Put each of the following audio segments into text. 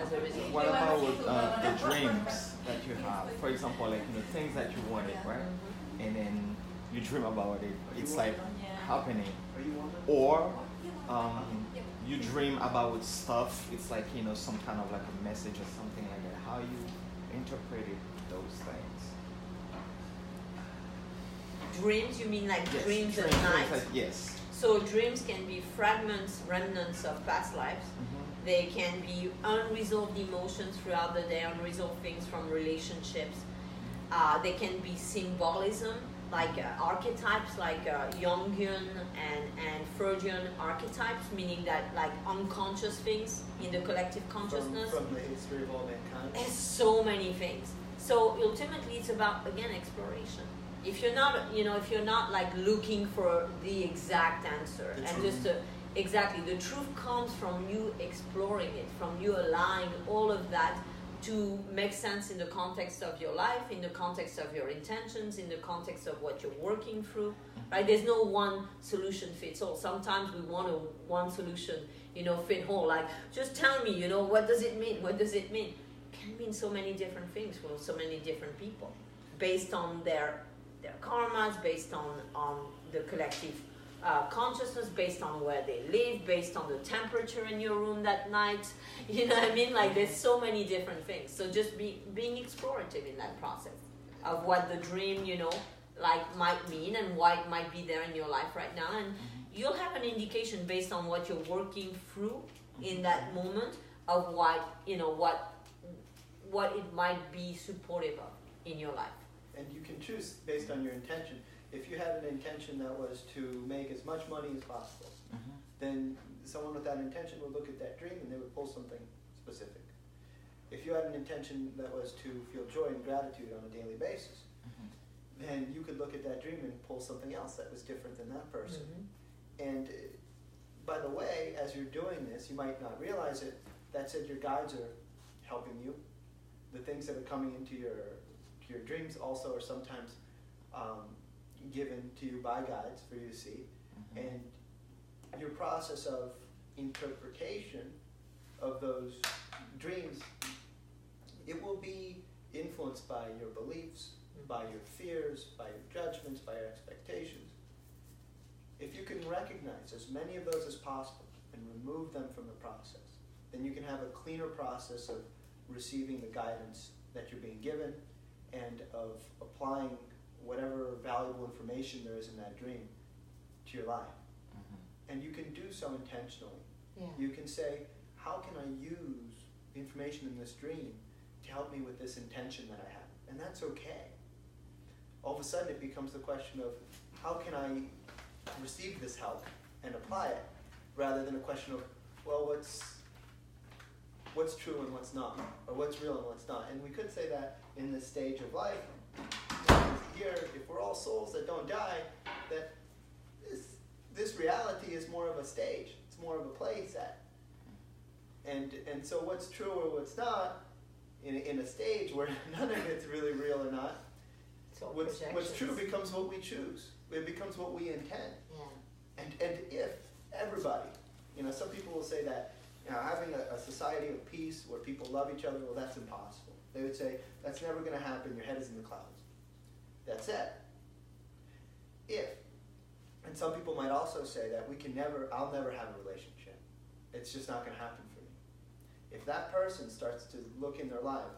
as a result. What about the dreams that you have? For example, like things that you wanted, right? And then you dream about it. It's like happening, or you dream about stuff. It's like some kind of like a message or something like that. How you interpreted those things? Dreams? You mean like Yes, dreams at night? Yes. So dreams can be fragments, remnants of past lives. They can be unresolved emotions throughout the day, unresolved things from relationships. They can be symbolism, like archetypes, like Jungian and Freudian archetypes, meaning that like unconscious things in the collective consciousness. From the history of all mankind. There's so many things. So ultimately, it's about, again, exploration. If you're not like looking for the exact answer exactly, the truth comes from you exploring it, from you allowing all of that to make sense in the context of your life, in the context of your intentions, in the context of what you're working through, right? There's no one solution fits all. Sometimes we want one solution, fit all. Like, just tell me, what does it mean? What does it mean? It can mean so many different things for so many different people, based on their karmas, based on the collective consciousness, based on where they live, based on the temperature in your room that night. You know what I mean? Like, there's so many different things. So just being explorative in that process of what the dream, might mean and why it might be there in your life right now. And you'll have an indication based on what you're working through in that moment of what it might be supportive of in your life. And you can choose based on your intention. If you had an intention that was to make as much money as possible, then someone with that intention would look at that dream and they would pull something specific. If you had an intention that was to feel joy and gratitude on a daily basis, then you could look at that dream and pull something else that was different than that person. And by the way, as you're doing this, you might not realize it, that said, your guides are helping you. The things that are coming into your dreams also are sometimes given to you by guides for you to see. And your process of interpretation of those dreams, it will be influenced by your beliefs, by your fears, by your judgments, by your expectations. If you can recognize as many of those as possible and remove them from the process, then you can have a cleaner process of receiving the guidance that you're being given and of applying whatever valuable information there is in that dream to your life. And you can do so intentionally. You can say, how can I use the information in this dream to help me with this intention that I have? And that's okay. All of a sudden it becomes the question of, how can I receive this help and apply it, rather than a question of, well, what's true and what's not, or what's real and what's not. And we could say that in this stage of life, here, if we're all souls that don't die, that this reality is more of a stage. It's more of a play set. And so what's true or what's not, in a stage where none of it's really real or not, what's true becomes what we choose. It becomes what we intend. And if everybody, some people will say that having a society of peace where people love each other, well, that's impossible. They would say, that's never going to happen, your head is in the clouds. That's it. And some people might also say that I'll never have a relationship. It's just not going to happen for me. If that person starts to look in their life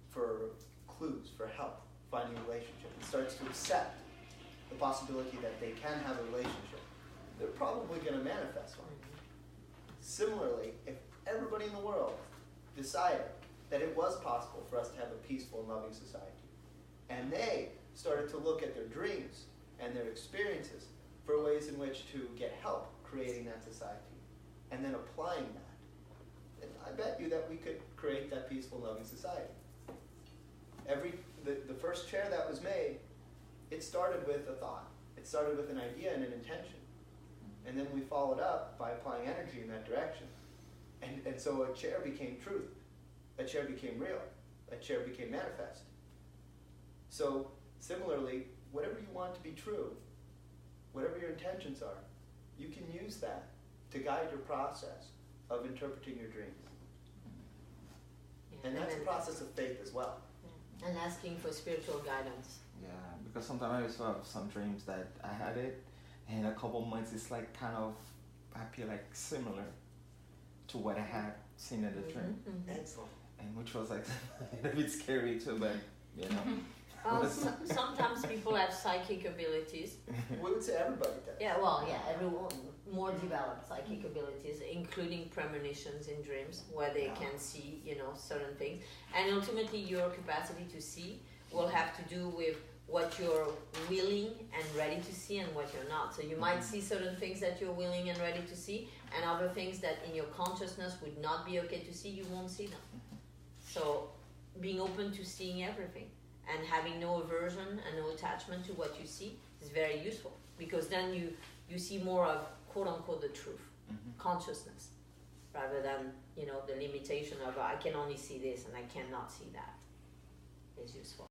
for clues, for help, finding a relationship, and starts to accept the possibility that they can have a relationship, they're probably going to manifest one. Similarly, if everybody in the world decided that it was possible for us to have a peaceful and loving society, and they started to look at their dreams and their experiences for ways in which to get help creating that society, and then applying that, then I bet you that we could create that peaceful, loving society. The first chair that was made, it started with a thought. It started with an idea and an intention. And then we followed up by applying energy in that direction. And so a chair became truth. A chair became real. A chair became manifest. So similarly, whatever you want to be true, whatever your intentions are, you can use that to guide your process of interpreting your dreams. And that's a process of faith as well. And asking for spiritual guidance. Yeah, because sometimes I used to have some dreams that I had it, and a couple months it's like kind of, I feel like similar to what I had seen in the dream. Excellent. And which was like a bit scary too, but you know. Well, sometimes people have psychic abilities. We would say everybody does. Yeah, well, yeah, everyone more developed psychic abilities, including premonitions in dreams, where they can see, you know, certain things. And ultimately, your capacity to see will have to do with what you're willing and ready to see and what you're not. So you might see certain things that you're willing and ready to see, and other things that in your consciousness would not be okay to see, you won't see them. So being open to seeing everything and having no aversion and no attachment to what you see is very useful, because then you see more of quote unquote the truth, consciousness, rather than, you know, the limitation of I can only see this and I cannot see that is useful.